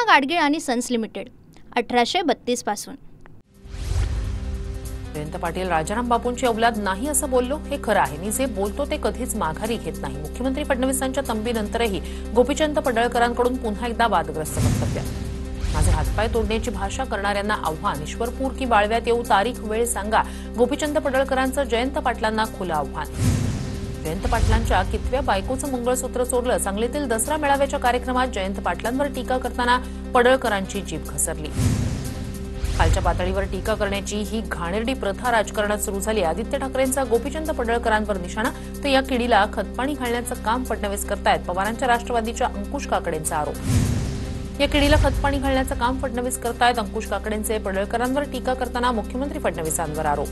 कृष्णा गाडगीळ आणि sons limited 1832 पासून। जयंत पाटील राजाराम बापूंची औलाद नाही असं बोललो हे खरं आहे। मी जे बोलतो ते कधीच माघारी घेत नाही। मुख्यमंत्री फडणवीसांच्या तंबीनंतरही गोपीचंद पडळकरांकडून पुन्हा एकदा वादग्रस्त वक्तव्य। माझे हातपाय तोडण्याची भाषा करणाऱ्यांना आव्हान, ईश्वरपूर की वाळव्यात येऊ, तारीख वेळ सांगा। गोपीचंद पडळकरांचं जयंत पाटलांना खुलं आव्हान। जयंत पाटलांच्या कितव्या बायकोचं मंगळसूत्र चोरलं? सांगलीतील दसरा मेळाव्याच्या कार्यक्रमात जयंत पाटलांवर टीका करताना पडळकरांची जीभ घसरली। खालच्या पातळीवर टीका करण्याची ही घाणेरडी प्रथा राजकारणात सुरू झाली। आदित्य ठाकरेंचा गोपीचंद पडळकरांवर निशाणा, तर या किडीला खतपाणी घालण्याचं काम फडणवीस करतायत। पवारांच्या राष्ट्रवादीच्या अंकुश काकडेंचा आरोप। या किडीला खतपाणी घालण्याचं काम फडणवीस करतायत। अंकुश काकडेंचे पडळकरांवर टीका करताना मुख्यमंत्री फडणवीसांवर आरोप।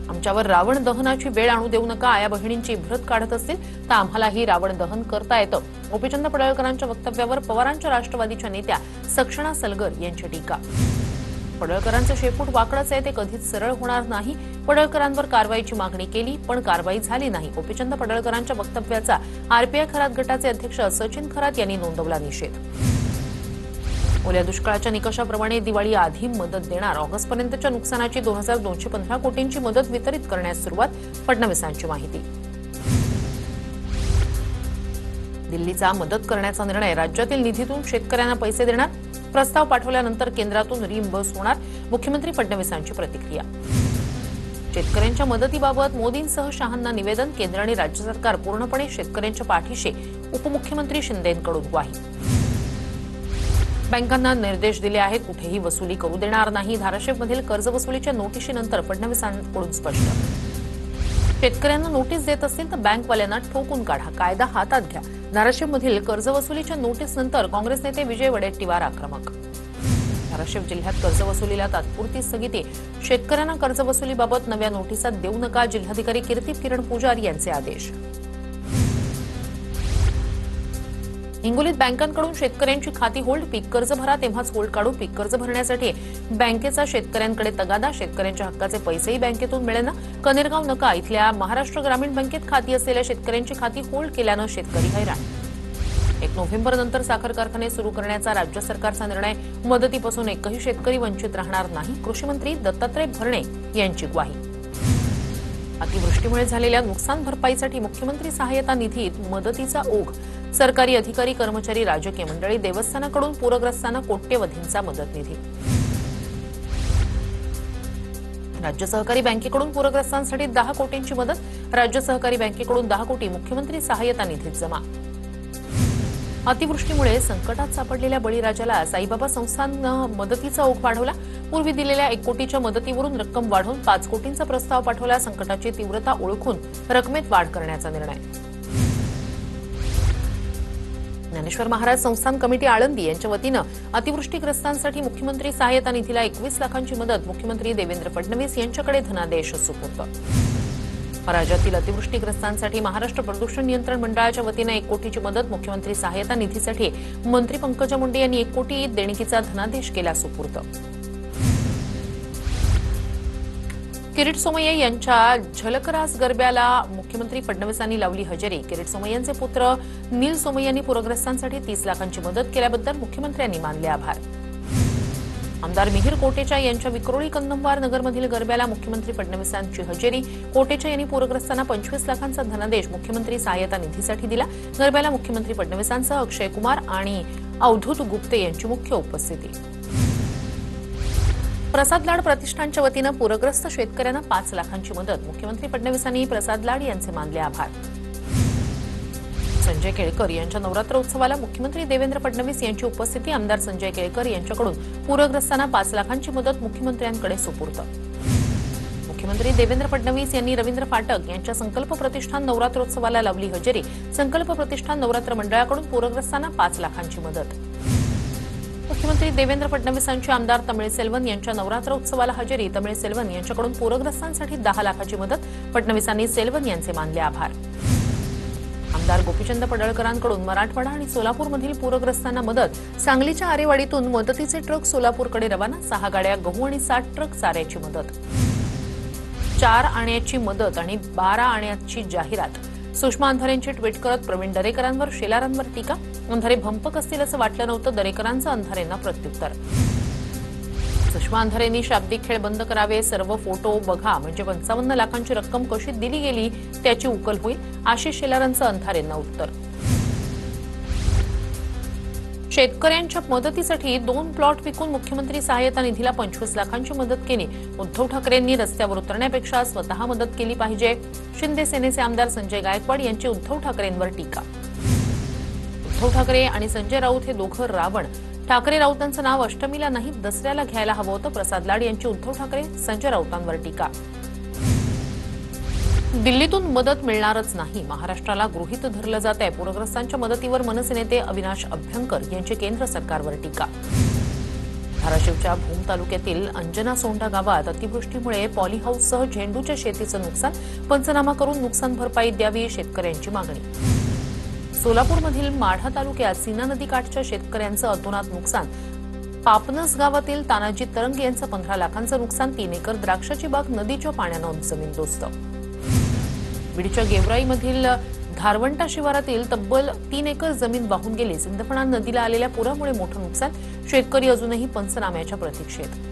आमच्यावर रावण दहनाची वेळ आणू देऊ नका। आया बहिणींची इब्रत काढत असतील तर आम्हालाही रावण दहन करता येतं। गोपीचंद पडळकरांच्या वक्तव्यावर पवारांच्या राष्ट्रवादीच्या नेत्या सक्षणा सलगर यांची टीका। पडळकरांचं शेपूट वाकडंच आहे, ते कधीच सरळ होणार नाही। पडळकरांवर कारवाईची मागणी केली पण कारवाई झाली नाही। गोपीचंद पडळकरांच्या वक्तव्याचा आरपीआय खरात गटाचे अध्यक्ष सचिन खरात यांनी नोंदवला निषेध। ओल्या दुष्काळाच्या निकषाप्रमाणे दिवाळी आधी मदत देणार। ऑगस्टपर्यंतच्या नुकसानाची 2215 कोटींची मदत वितरित करण्यास सुरुवात, फडणवीसांची माहिती। दिल्लीचा मदत करण्याचा निर्णय, राज्यातील निधीतून शेतकऱ्यांना पैसे देणार। प्रस्ताव पाठवल्यानंतर केंद्रातून रिइंबर्स होणार, मुख्यमंत्री फडणवीसांची प्रतिक्रिया। शेतकऱ्यांच्या मदतीबाबत मोदींसह शहांना निवेदन, केंद्र आणि राज्य सरकार पूर्णपणे शेतकऱ्यांच्या पाठीशी, उपमुख्यमंत्री शिंदेंकडून ग्वाही। बँकांना निर्देश दिले आहेत, कुठेही वसुली करू देणार नाही। धाराशिवमधील कर्जवसुलीच्या नोटिशीनंतर फडणवीसांकडून स्पष्ट। शेतकऱ्यांना नोटीस देत असतील तर बँकवाल्यांना ठोकून काढा, कायदा हातात घ्या। धाराशिवमधील कर्जवसुलीच्या नोटीसनंतर काँग्रेस नेते विजय वडेट्टीवार आक्रमक। धाराशिव जिल्ह्यात कर्जवसुलीला तात्पुरती स्थगिती, शेतकऱ्यांना कर्जवसुलीबाबत नव्या नोटिसा देऊ नका, जिल्हाधिकारी कीर्ती किरण पुजारी यांचे आदेश। हिंगोलीत बँकांकडून शेतकऱ्यांची खाती होल्ड, पीक कर्ज भरा तेव्हाच होल्ड काढू। पीक कर्ज भरण्यासाठी बँकेचा शेतकऱ्यांकडे तगादा, शेतकऱ्यांच्या हक्काचे पैसेही बँकेतून मिळेना। कनेरगाव नका इथल्या महाराष्ट्र ग्रामीण बँकेत खाती असलेल्या शेतकऱ्यांची खाती होल्ड केल्यानं शेतकरी हैराण। 1 नोव्हेंबरनंतर साखर कारखाने सुरू करण्याचा राज्य सरकारचा निर्णय, मदतीपासून एकही शेतकरी वंचित राहणार नाही, कृषीमंत्री दत्तात्रय भरणे यांची ग्वाही। अतिवृष्टीमुळे झालेल्या नुकसान भरपाईसाठी मुख्यमंत्री सहाय्यता निधीत मदतीचा ओघ, सरकारी अधिकारी, कर्मचारी, राजकीय मंडळी, देवस्थानाकडून पूरग्रस्तांना कोट्यवधींचा मदत निधी। राज्य सहकारी बँकेकडून पूरग्रस्तांसाठी 10 कोटींची मदत, राज्य सहकारी बँकेकडून 10 कोटी मुख्यमंत्री सहाय्यता निधीत जमा। अतिवृष्टीमुळे संकटात सापडलेल्या बळीराजाला साईबाबा संस्थानं मदतीचा ओघ वाढवला। पूर्वी दिलेल्या 1 कोटीच्या मदतीवरून रक्कम वाढवून 5 कोटींचा प्रस्ताव पाठवला। संकटाची तीव्रता ओळखून रकमेत वाढ करण्याचा निर्णय। ज्ञानेश्वर महाराज संस्थान कमिटी आळंदी यांच्या वतीनं अतिवृष्टीग्रस्तांसाठी मुख्यमंत्री सहाय्यता निधीला 21 लाखांची मदत, मुख्यमंत्री देवेंद्र फडणवीस यांच्याकडे धनादेश सुपूर्द। राज्यातील अतिवृष्टीग्रस्तांसाठी महाराष्ट्र प्रदूषण नियंत्रण मंडळाच्या वतीनं 1 कोटीची मदत, मुख्यमंत्री सहाय्यता निधीसाठी मंत्री पंकजा मुंडे यांनी 1 कोटी देणगीचा धनादेश केला सुपूर्द। किरीट सोमय्या यांच्या झलकरास गरब्याला मुख्यमंत्री फडणवीसांनी लावली हजेरी। किरीट सोमय्यांचे पुत्र नील सोमय्यांनी पूरग्रस्तांसाठी 30 लाखांची मदत केल्याबद्दल मुख्यमंत्र्यांनी मानले आभार। आमदार मिहिर कोटेचा यांच्या विक्रोळी कंदमवार नगरमधील गरब्याला मुख्यमंत्री फडणवीसांची हजेरी। कोटेचा यांनी पूरग्रस्तांना 25 लाखांचा धनादेश मुख्यमंत्री सहाय्यता निधीसाठी दिला। गरब्याला मुख्यमंत्री फडणवीसांसह अक्षय कुमार आणि अवधूत गुप्ते यांची मुख्य उपस्थिती। प्रसाद लाड प्रतिष्ठानच्या वतीनं पूरग्रस्त शेतकऱ्यांना 5 लाखांची मदत, मुख्यमंत्री फडणवीसांनी प्रसाद लाड यांचे मानले आभार। संजय केळकर यांच्या नवरात्र उत्सवाला मुख्यमंत्री देवेंद्र फडणवीस यांची उपस्थिती, आमदार संजय केळकर यांच्याकडून पूरग्रस्तांना 5 लाखांची मदत मुख्यमंत्र्यांकडे सुपूर्द। मुख्यमंत्री देवेंद्र फडणवीस यांनी रवींद्र फाटक यांच्या संकल्प प्रतिष्ठान नवरात्रोत्सवाला लावली हजेरी। संकल्प प्रतिष्ठान नवरात्र मंडळाकडून पूरग्रस्तांना 5 लाखांची मदत। मुख्यमंत्री देवेंद्र फडणवीसांचे आमदार तमिळसेल्वन यांच्या नवरात्रोत्सवाला हजेरी, तमिळसेल्वन यांच्याकडून पूरग्रस्तांसाठी 10 लाखाची मदत, फडणवीसांनी सेल्वन यांचे मानले आभार। आमदार गोपीचंद पडळकरांकडून मराठवाडा आणि सोलापूरमधील पूरग्रस्तांना मदत, सांगलीच्या आरेवाडीतून मदतीचे ट्रक सोलापूरकडे रवाना, 6 गाड्या गहू आणि 60 ट्रक चाऱ्याची मदत। 4 आण्याची मदत आणि 12 आण्याची जाहिरात, सुषमा अंधारेंची ट्विट करत प्रवीण दरेकरांवर शेलारांवर टीका. अंधारे भंपक असतील असं वाटलं नव्हतं, दरेकरांचं अंधारेंना प्रत्युत्तर. सुषमा अंधारेंनी शाब्दिक खेळ बंद करावे, सर्व फोटो बघा म्हणजे 55 लाखांची रक्कम कशी दिली गेली त्याची उकल होईल, आशिष शेलारांचं अंधारेंना उत्तर. शेतकऱ्यांच्या मदतीसाठी 2 प्लॉट विकून मुख्यमंत्री सहाय्यता निधीला 25 लाखांची मदत केली. उद्धव ठाकरेंनी रस्त्यावर उतरण्यापेक्षा स्वतः मदत केली पाहिजे. शिंदे सेनेचे आमदार संजय गायकवाड यांची उद्धव ठाकरेंवर टीका. उद्धव ठाकरे आणि संजय राऊत हे दोघं रावण. ठाकरे राऊतांचं नाव अष्टमीला नाही दसऱ्याला घ्यायला हवं होतं. प्रसाद लाड यांची उद्धव ठाकरे संजय राऊतांवर टीका. दिल्लीतून मदत मिळणारच नाही, महाराष्ट्राला गृहीत धरलं जात आहे. पूरग्रस्तांच्या मदतीवर मनसे नेते अविनाश अभ्यंकर यांची केंद्र सरकारवर टीका. धाराशिवच्या भूम तालुक्यातील अंजना सोंडा गावात अतिवृष्टीमुळे पॉलीहाऊससह झेंडूच्या शेतीचं नुकसान, पंचनामा करून नुकसान भरपाई द्यावी, शेतकऱ्यांची मागणी. सोलापूरमधील माढा तालुक्यात सीना नदीकाठच्या शेतकऱ्यांचं अतोनात नुकसान. पापनस गावातील तानाजी तरंग यांचं 15 लाखांचं नुकसान. 3 एकर द्राक्षाची बाग नदीच्या पाण्यानं जमीनदोस्त. बीडच्या गेवराईमधील धारवंटा शिवारातील तब्बल 3 एकर जमीन वाहून गेली. सिंदफणा नदीला आलेल्या पुरामुळे मोठं नुकसान. शेतकरी अजूनही पंचनाम्याच्या प्रतीक्षेत.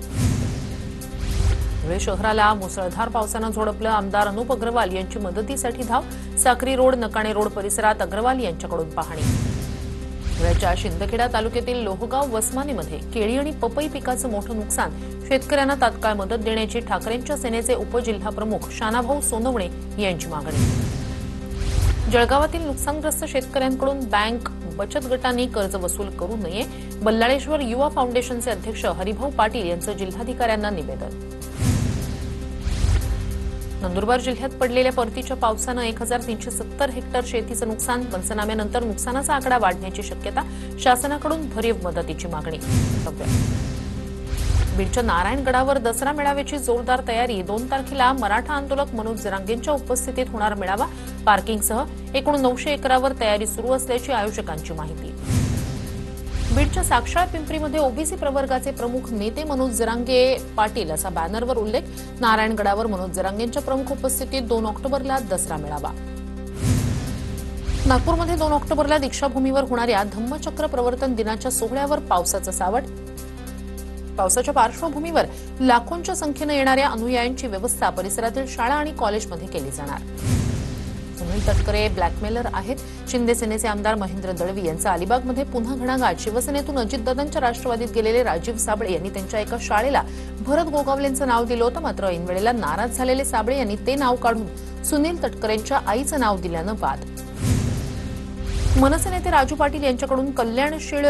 धुळे शहराला मुसळधार पावसानं झोडपलं. आमदार अनुप अग्रवाल यांची मदतीसाठी धाव. साक्री रोड, नकाणे रोड परिसरात अग्रवाल यांच्याकडून पाहणी. धुळ्याच्या शिंदखेडा तालुक्यातील लोहगाव वसमानीमध्ये केळी आणि पपई पिकाचं मोठं नुकसान. शेतकऱ्यांना तात्काळ मदत देण्याची ठाकरेंच्या सेनेचे उपजिल्हाप्रमुख शानाभाऊ सोनवणे यांची मागणी. जळगावातील नुकसानग्रस्त शेतकऱ्यांकडून बँक बचत गटांनी कर्ज वसूल करू नये. बल्लाळेश्वर युवा फाउंडेशनचे अध्यक्ष हरिभाऊ पाटील यांचं जिल्हाधिकाऱ्यांना निवेदन. नंदुरबार जिल्ह्यात पडलेल्या परतीच्या पावसानं 1370 हेक्टर शेतीचं नुकसान. पंचनाम्यानंतर नुकसानाचा आकडा वाढण्याची शक्यता. शासनाकडून भरीव मदतीची मागणी. बीडच्या नारायणगडावर दसरा मेळाव्याची जोरदार तयारी. 2 तारखेला मराठा आंदोलक मनोज जरांगेंच्या उपस्थितीत होणार मेळावा. पार्किंगसह एकूण 900 एकरावर तयारी सुरू असल्याची आयोजकांची माहिती. बीडच्या साक्षाळ पिंपरीमध्ये ओबीसी प्रवर्गाचे प्रमुख नेते मनोज जरांगे पाटील असा बॅनरवर उल्लेख. नारायणगडावर मनोज जरांगेंच्या प्रमुख उपस्थितीत 2 ऑक्टोबरला दसरा मेळावा. नागपूरमध्ये 2 ऑक्टोबरला दीक्षाभूमीवर होणाऱ्या धम्मचक्र प्रवर्तन दिनाच्या सोहळ्यावर पावसाचं सावट. पावसाच्या पार्श्वभूमीवर लाखोंच्या संख्येनं येणाऱ्या अनुयायांची व्यवस्था परिसरातील शाळा आणि कॉलेजमध्ये केली जाणार. सुनील तटकरे ब्लॅकमेलर आहेत. शिंदे सेनेचे आमदार महेंद्र दळवी यांचा अलिबागमध्ये पुन्हा घणाघात. शिवसेनेतून अजितदादांच्या राष्ट्रवादीत गेलेले राजीव साबळे यांनी त्यांच्या एका शाळेला भरत गोगावलेंचं नाव दिलं होतं. मात्र ऐनवेळेला नाराज झालेले साबळे यांनी ते नाव काढून सुनील तटकरेंच्या आईचं नाव दिल्यानं वाद. मनसे नेते राजू पाटील यांच्याकडून कल्याणशीळ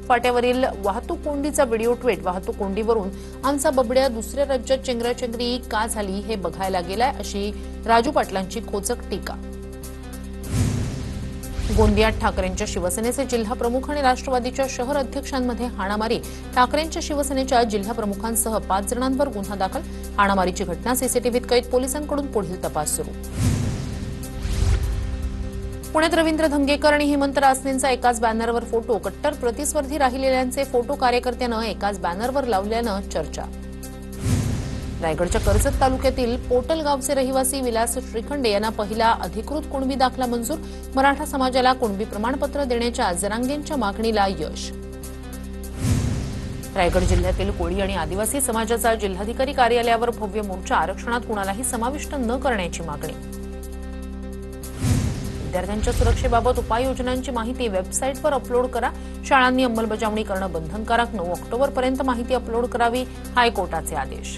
फाट्यावरील वाहतूक कोंडीचा व्हिडिओ ट्विट. वाहतूक कोंडीवरून आमचा बबड्या दुसऱ्या राज्यात चेंगराचेंगरी का झाली हे बघायला गेलाय, अशी राजू पाटलांची खोचक टीका. गोंदियात ठाकरेंच्या शिवसेनेचे जिल्हाप्रमुख आणि राष्ट्रवादीच्या शहर अध्यक्षांमध्ये हाणामारी. ठाकरेंच्या शिवसेनेच्या जिल्हाप्रमुखांसह 5 जणांवर गुन्हा दाखल. हाणामारीची घटना सीसीटीव्हीत कैद. पोलिसांकडून पुढील तपास सुरू. पुण्यात रवींद्र धंगेकर आणि हेमंत रासनेंचा एकाच बॅनरवर फोटो. कट्टर प्रतिस्पर्धी राहिलेल्यांचे फोटो कार्यकर्त्यानं एकाच बॅनरवर लावल्यानं चर्चा. रायगडच्या कर्जत तालुक्यातील पोटल गावचे रहिवासी विलास श्रीखंडे यांना पहिला अधिकृत कुणबी दाखला मंजूर. मराठा समाजाला कुणबी प्रमाणपत्र देण्याच्या जरांगेंच्या मागणीला यश. रायगड जिल्ह्यातील कोळी आणि आदिवासी समाजाचा जिल्हाधिकारी कार्यालयावर भव्य मोर्चा. आरक्षणात कुणालाही समाविष्ट न करण्याची मागणी. विद्यार्थ्यांच्या सुरक्षेबाबत उपाययोजनांची माहिती वेबसाईटवर अपलोड करा. शाळांनी अंमलबजावणी करणं बंधनकारक. 9 ऑक्टोबरपर्यंत माहिती अपलोड करावी. हायकोर्टाचे आदेश.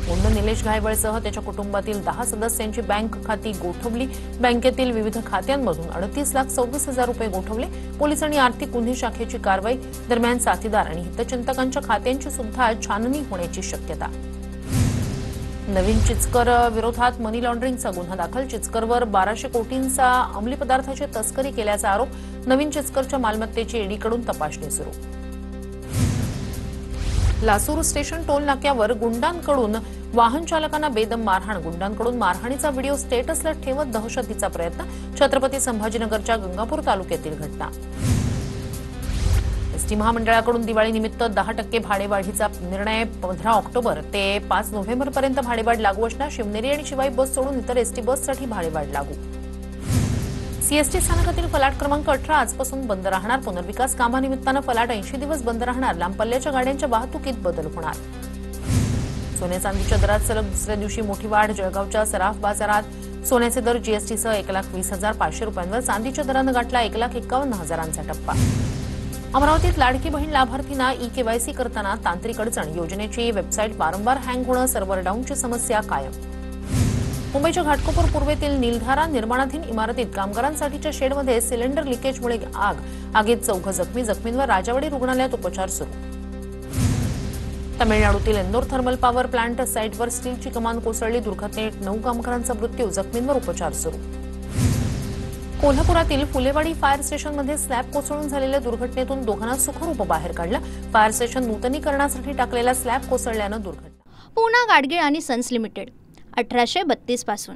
मुंड निलेश घायवळसह त्याच्या कुटुंबातील 10 सदस्यांची बँक खाती गोठवली. बँकेतील विविध खात्यांमधून 38,26,000 रुपये गोठवले. पोलिसांनी आर्थिक गुन्हे शाखेची कारवाई. दरम्यान साथीदार आणि हितचिंतकांच्या खात्यांची सुद्धा छाननी होण्याची शक्यता. नवीन चिचकर विरोधात मनी लॉन्ड्रिंगचा गुन्हा दाखल. चिचकरवर 1200 कोटींचा अंमली पदार्थाची तस्करी केल्याचा आरोप. नवीन चिचकरच्या मालमत्तेची ईडीकडून तपासणी सुरू. लासूर स्टेशन टोल नाक्यावर गुंडांकडून वाहन चालकांना बेदम मारहाण. गुंडांकडून मारहाणीचा व्हिडिओ स्टेटसला ठेवत दहशतीचा प्रयत्न. छत्रपती संभाजीनगरच्या गंगापूर तालुक्यातील घटना. एसटी महामंडळाकडून दिवाळीनिमित्त 10% भाडेवाढीचा निर्णय 15 ऑक्टोबर ते 5 नोव्हेंबरपर्यंत भाडेवाढ लागू असणार. शिवनेरी आणि शिवाई बस सोडून इतर एसटी बससाठी भाडेवाढ लागू. सीएसटी स्थानकातील फलाट क्रमांक 18 आजपासून बंद राहणार. पुनर्विकास कामानिमित्तानं फलाट 80 दिवस बंद राहणार. लांब पल्ल्याच्या गाड्यांच्या वाहतुकीत बदल होणार. सोने चांदीच्या दरात सलग दुसऱ्या दिवशी मोठी वाढ. जळगावच्या सराफ बाजारात सोन्याचे दर जीएसटीसह 1,20,500 रुपयांवर. चांदीच्या दरानं गाठला 1,51,000चा टप्पा. अमरावतीत लाडकी बहीण लाभार्थींना ई-केवायसी करताना तांत्रिक अडचण. योजनेची वेबसाईट वारंवार हँग होणं. सर्व्हर डाऊनची समस्या कायम. मुंबईच्या घाटकोपर पूर्वेतील नीलधारा निर्माणाधीन इमारतीत कामगारांसाठीच्या शेडमध्ये सिलेंडर लिकेजमुळे आग. आगीत 4 जखमी. जखमींवर राजावाडी रुग्णालयात उपचार सुरू. तमिळनाडूतील इंदोर थर्मल पॉवर प्लांट साईटवर स्टीलची कमान कोसळली. दुर्घटनेत 9 कामगारांचा मृत्यू. जखमींवर उपचार सुरू. कोल्हापुरातील फुलेवाडी फायर स्टेशनमध्ये स्लॅब कोसळून झालेल्या दुर्घटनेतून दोघांना सुखरूप बाहेर काढलं. फायर स्टेशन नूतनीकरणासाठी टाकलेला स्लॅब कोसळल्यानं दुर्घटना. पूना गाडगीळ आणि सन्स लिमिटेड 1832 पासून.